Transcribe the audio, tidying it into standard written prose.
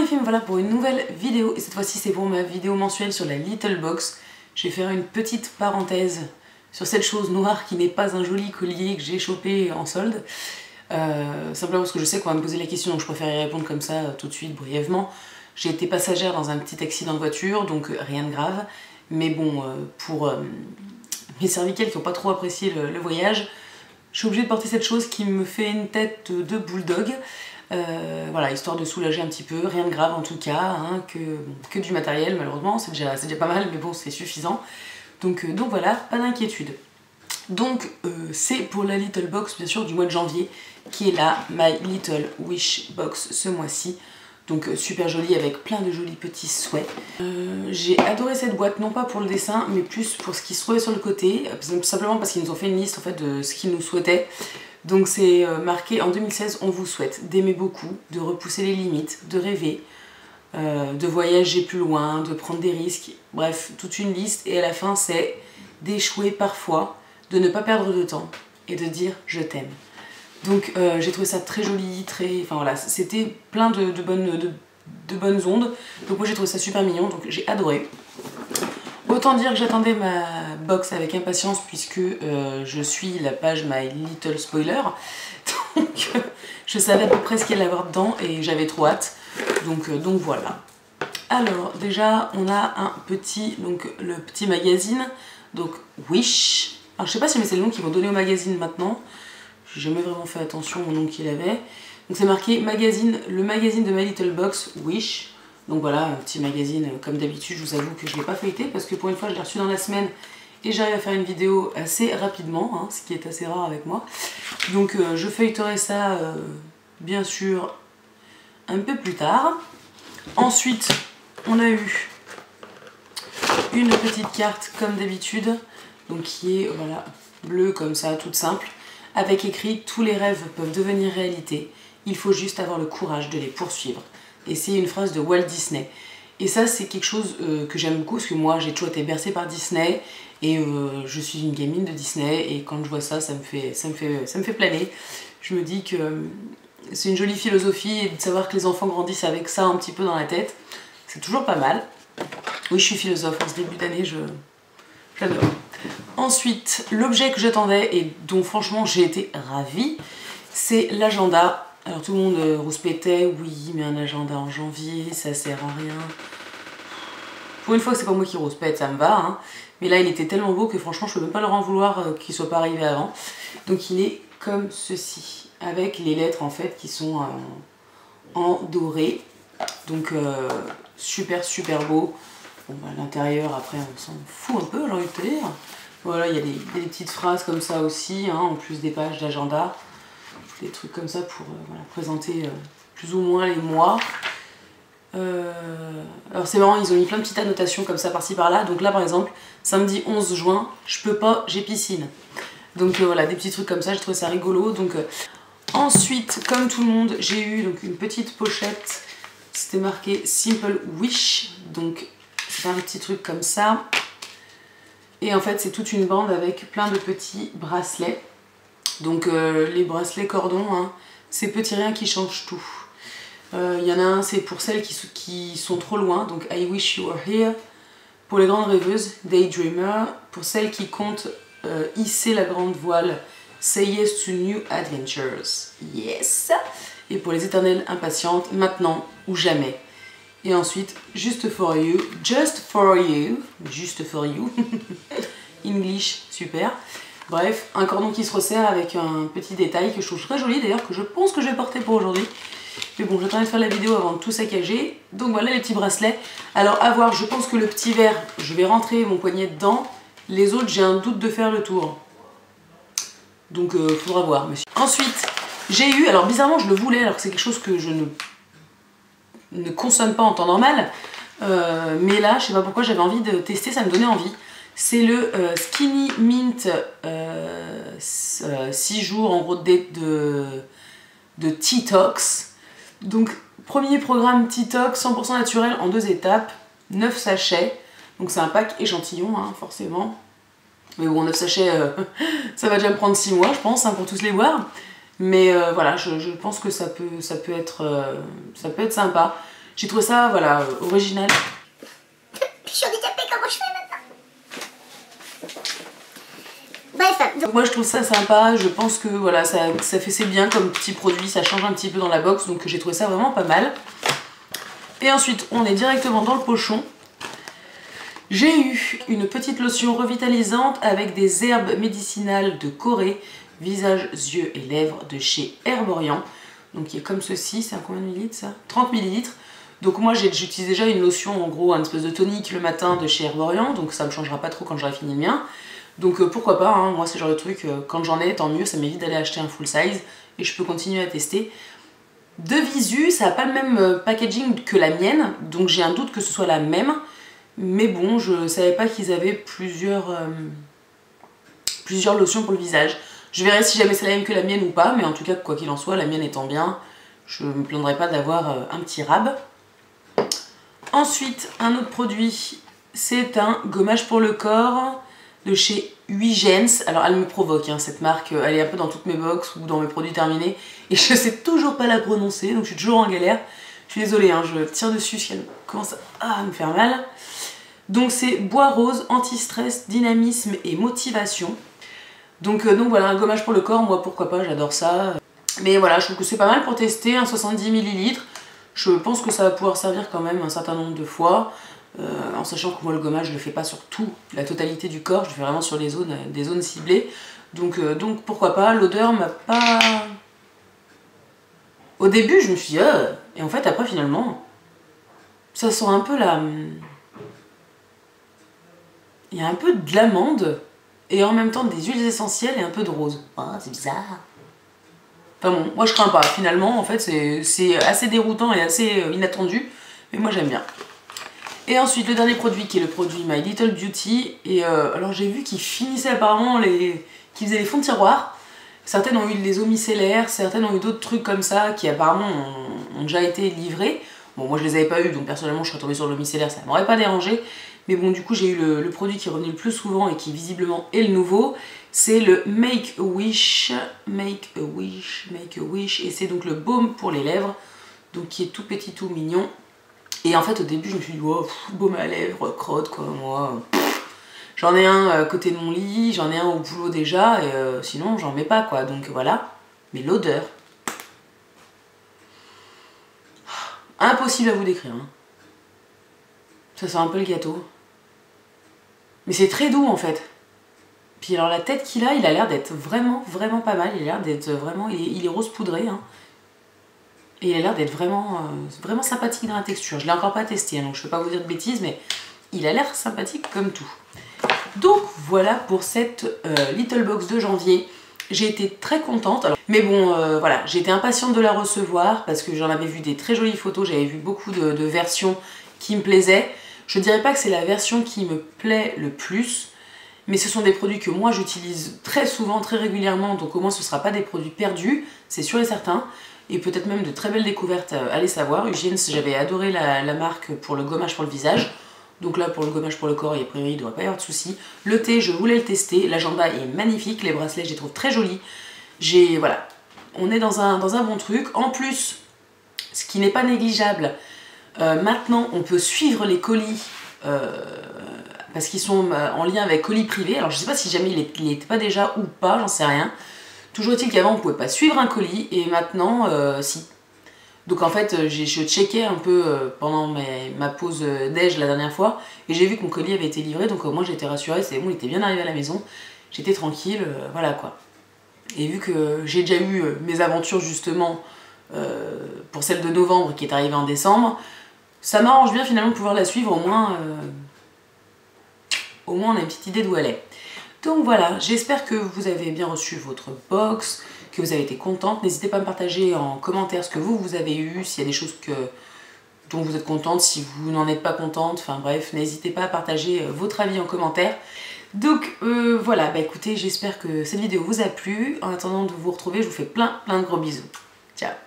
les filles, me voilà pour une nouvelle vidéo et cette fois-ci c'est pour ma vidéo mensuelle sur la Little Box. Je vais faire une petite parenthèse sur cette chose noire qui n'est pas un joli collier que j'ai chopé en solde. Simplement parce que je sais qu'on va me poser la question, donc je préfère y répondre comme ça tout de suite, brièvement. J'ai été passagère dans un petit accident de voiture, donc rien de grave. Mais bon, pour mes cervicales qui n'ont pas trop apprécié le voyage, je suis obligée de porter cette chose qui me fait une tête de bulldog. Voilà, histoire de soulager un petit peu, rien de grave en tout cas, hein, que du matériel malheureusement, c'est déjà pas mal, mais bon, c'est suffisant. Donc voilà, pas d'inquiétude. Donc c'est pour la Little Box bien sûr du mois de janvier, qui est la My Little Wish Box ce mois-ci. Donc super jolie avec plein de jolis petits souhaits. J'ai adoré cette boîte, non pas pour le dessin, mais plus pour ce qui se trouvait sur le côté, simplement parce qu'ils nous ont fait une liste en fait de ce qu'ils nous souhaitaient. Donc c'est marqué en 2016, on vous souhaite d'aimer beaucoup, de repousser les limites, de rêver, de voyager plus loin, de prendre des risques, bref, toute une liste. Et à la fin c'est d'échouer parfois, de ne pas perdre de temps et de dire je t'aime. Donc j'ai trouvé ça très joli, enfin voilà, c'était plein de bonnes ondes. Donc moi j'ai trouvé ça super mignon, donc j'ai adoré. Autant dire que j'attendais ma box avec impatience puisque je suis la page My Little Spoiler. Donc je savais à peu près ce qu'il allait y avoir dedans et j'avais trop hâte. Donc voilà. Alors déjà on a un petit, donc le petit magazine, donc Wish. Alors je sais pas si c'est le nom qu'ils vont donner au magazine maintenant. J'ai jamais vraiment fait attention au nom qu'il avait. Donc c'est marqué magazine, le magazine de My Little Box Wish. Donc voilà, un petit magazine comme d'habitude. Je vous avoue que je ne l'ai pas feuilleté parce que pour une fois je l'ai reçu dans la semaine et j'arrive à faire une vidéo assez rapidement, hein, ce qui est assez rare avec moi. Donc je feuilleterai ça bien sûr un peu plus tard. Ensuite on a eu une petite carte comme d'habitude, donc qui est voilà bleue comme ça, toute simple, avec écrit tous les rêves peuvent devenir réalité, il faut juste avoir le courage de les poursuivre. Et c'est une phrase de Walt Disney. Et ça c'est quelque chose que j'aime beaucoup parce que moi j'ai toujours été bercée par Disney et je suis une gamine de Disney et quand je vois ça, ça me fait planer. Je me dis que c'est une jolie philosophie et de savoir que les enfants grandissent avec ça un petit peu dans la tête, c'est toujours pas mal. Oui, je suis philosophe, en ce début d'année, j'adore. Ensuite, l'objet que j'attendais et dont franchement j'ai été ravie, c'est l'agenda. Alors tout le monde rouspétait, oui mais un agenda en janvier, ça sert à rien. Pour une fois que c'est pas moi qui rouspète, ça me va, hein. Mais là il était tellement beau que franchement je peux même pas leur en vouloir qu'il soit pas arrivé avant. Donc il est comme ceci, avec les lettres en fait qui sont en doré. Donc super beau. Bon bah l'intérieur après on s'en fout un peu, j'ai envie de te dire. Voilà, il y a des petites phrases comme ça aussi, hein, en plus des pages d'agenda. Des trucs comme ça pour voilà, présenter plus ou moins les mois. Alors c'est marrant, ils ont mis plein de petites annotations comme ça par-ci par-là. Donc là par exemple, samedi 11 juin, je peux pas, j'ai piscine. Donc voilà, des petits trucs comme ça, j'ai trouvé ça rigolo. Donc ensuite, comme tout le monde, j'ai eu donc une petite pochette. C'était marqué Simple Wish. Donc c'est un petit truc comme ça. Et en fait c'est toute une bande avec plein de petits bracelets. Donc les bracelets cordons, hein, ces petits riens qui changent tout. Il y en a un, c'est pour celles qui sont trop loin, donc I wish you were here. Pour les grandes rêveuses, Daydreamer. Pour celles qui comptent hisser la grande voile, Say yes to new adventures. Yes. Et pour les éternelles impatientes, maintenant ou jamais. Et ensuite, just for you, just for you, English, super. Bref, un cordon qui se resserre avec un petit détail que je trouve très joli d'ailleurs, que je pense que je vais porter pour aujourd'hui. Mais bon, j'attendais de faire la vidéo avant de tout saccager. Donc voilà les petits bracelets. Alors à voir, je pense que le petit verre, je vais rentrer mon poignet dedans. Les autres, j'ai un doute de faire le tour. Donc faudra voir. Monsieur. Ensuite, j'ai eu, alors bizarrement je le voulais, alors que c'est quelque chose que je ne consomme pas en temps normal. Mais là, je sais pas pourquoi j'avais envie de tester, ça me donnait envie. C'est le Skinny Mint 6 jours en gros de T-Tox. Donc premier programme T-Tox 100% naturel en 2 étapes, 9 sachets. Donc c'est un pack échantillon hein, forcément. Mais bon 9 sachets ça va déjà me prendre 6 mois je pense hein, pour tous les boire. Mais voilà je pense que ça peut être sympa. J'ai trouvé ça, voilà, original. Je suis handicapée, comment je fais maintenant? Bref. Donc moi je trouve ça sympa, je pense que voilà, ça fait c'est bien comme petit produit, ça change un petit peu dans la box, donc j'ai trouvé ça vraiment pas mal. Et ensuite on est directement dans le pochon. J'ai eu une petite lotion revitalisante avec des herbes médicinales de Corée, visage, yeux et lèvres de chez Herborian. Donc qui est comme ceci, c'est à combien de millilitres ça? 30 millilitres. Donc moi j'utilise déjà une lotion, en gros un espèce de tonique le matin de chez Herborian, donc ça me changera pas trop quand j'aurai fini le mien. Donc pourquoi pas, hein, moi c'est le genre de truc, quand j'en ai tant mieux, ça m'évite d'aller acheter un full size et je peux continuer à tester. De visu, ça n'a pas le même packaging que la mienne, donc j'ai un doute que ce soit la même. Mais bon, je savais pas qu'ils avaient plusieurs lotions pour le visage. Je verrai si jamais c'est la même que la mienne ou pas, mais en tout cas, quoi qu'il en soit, la mienne étant bien, je me plaindrai pas d'avoir un petit rab. Ensuite, un autre produit, c'est un gommage pour le corps de chez Huygens. Alors elle me provoque, hein, cette marque, elle est un peu dans toutes mes box ou dans mes produits terminés, et je sais toujours pas la prononcer, donc je suis toujours en galère. Je suis désolée, hein, je tire dessus si elle commence à me faire mal. Donc c'est bois rose, anti-stress, dynamisme et motivation. Donc voilà, un gommage pour le corps, moi pourquoi pas, j'adore ça. Mais voilà, je trouve que c'est pas mal pour tester, un 70 ml. Je pense que ça va pouvoir servir quand même un certain nombre de fois. En sachant que moi le gommage je le fais pas sur tout, la totalité du corps, je le fais vraiment sur les zones, des zones ciblées. Donc pourquoi pas, l'odeur m'a pas... Au début je me suis dit et en fait après finalement, ça sent un peu la... Il y a un peu de l'amande et en même temps des huiles essentielles et un peu de rose. Oh, c'est bizarre. Enfin bon, moi je crains pas. Finalement, en fait, c'est assez déroutant et assez inattendu. Mais moi j'aime bien. Et ensuite, le dernier produit qui est le produit My Little Beauty. Et alors j'ai vu qu'ils finissaient apparemment qu'ils faisaient les fonds de tiroir. Certaines ont eu les eaux micellaires, certaines ont eu d'autres trucs comme ça qui apparemment ont déjà été livrés. Bon, moi je les avais pas eu, donc personnellement je serais tombée sur l'eau micellaire, ça m'aurait pas dérangé. Mais bon, du coup, j'ai eu le produit qui revenait le plus souvent et qui visiblement est le nouveau. C'est le Make a Wish. Make a Wish, Make a Wish. Et c'est donc le baume pour les lèvres. Donc qui est tout petit, tout mignon. Et en fait, au début, je me suis dit, oh, baume à lèvres, crotte, quoi, moi. J'en ai un à côté de mon lit, j'en ai un au boulot déjà. Et sinon, j'en mets pas, quoi. Donc voilà. Mais l'odeur. Impossible à vous décrire. Hein. Ça sent un peu le gâteau. Mais c'est très doux en fait. Puis alors la tête qu'il a, il a l'air d'être vraiment pas mal. Il a l'air d'être vraiment... Il est rose poudré. Hein. Et il a l'air d'être vraiment sympathique dans la texture. Je l'ai encore pas testé, hein, donc je peux pas vous dire de bêtises, mais il a l'air sympathique comme tout. Donc voilà pour cette Little Box de janvier. J'ai été très contente. Alors, mais bon, voilà, j'ai été impatiente de la recevoir parce que j'en avais vu des très jolies photos. J'avais vu beaucoup de versions qui me plaisaient. Je dirais pas que c'est la version qui me plaît le plus, mais ce sont des produits que moi j'utilise très souvent, très régulièrement, donc au moins ce ne sera pas des produits perdus, c'est sûr et certain, et peut-être même de très belles découvertes, allez savoir. Huygens, j'avais adoré la marque pour le gommage pour le visage, donc là pour le gommage pour le corps, a priori il ne devrait pas y avoir de soucis. Le thé, je voulais le tester, l'agenda est magnifique, les bracelets je les trouve très jolis, voilà, on est dans un bon truc. En plus, ce qui n'est pas négligeable, maintenant, on peut suivre les colis parce qu'ils sont en lien avec colis privés. Alors, je sais pas si jamais il n'était pas déjà ou pas, j'en sais rien. Toujours est-il qu'avant, on pouvait pas suivre un colis et maintenant, si. Donc, en fait, je checkais un peu pendant ma pause déj la dernière fois et j'ai vu que mon colis avait été livré. Donc, moi, j'étais rassurée, c'est bon, il était bien arrivé à la maison. J'étais tranquille, voilà quoi. Et vu que j'ai déjà eu mes aventures justement pour celle de novembre qui est arrivée en décembre, ça m'arrange bien finalement de pouvoir la suivre, au moins on a une petite idée d'où elle est. Donc voilà, j'espère que vous avez bien reçu votre box, que vous avez été contente. N'hésitez pas à me partager en commentaire ce que vous avez eu, s'il y a des choses dont vous êtes contente, si vous n'en êtes pas contente, enfin bref, n'hésitez pas à partager votre avis en commentaire. Donc voilà, bah écoutez, j'espère que cette vidéo vous a plu. En attendant de vous retrouver, je vous fais plein de gros bisous. Ciao!